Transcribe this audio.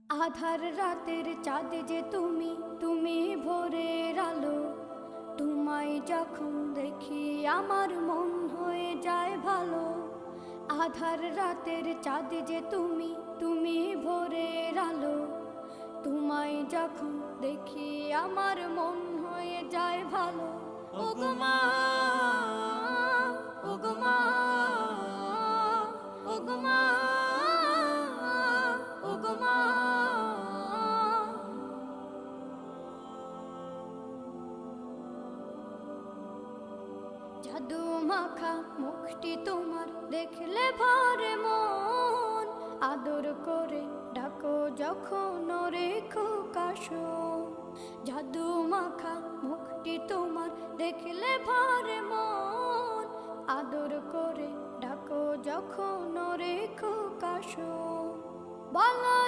আধার রাতের চাঁদ যে তুমি, তুমি ভোরের আলো। তোমায় যখন দেখি আমার মন হয়ে যায় ভালো। আধার রাতের চাঁদ যে তুমি, তুমি ভোরের আলো। তোমায় যখন দেখি আমার মন হয়ে যায় ভালো। ওগো মা, ওগো মা, ওগো মা, ওগো মা। জাদু মাখা মুখটি তোমার দেখলে ভরে মন। আদর করে ডাকো যখন রেখো কাশো। জাদু মাখা মুখটি তোমার দেখলে ভরে মন। আদর করে ডাকো যখন রেখো কাশো। বলো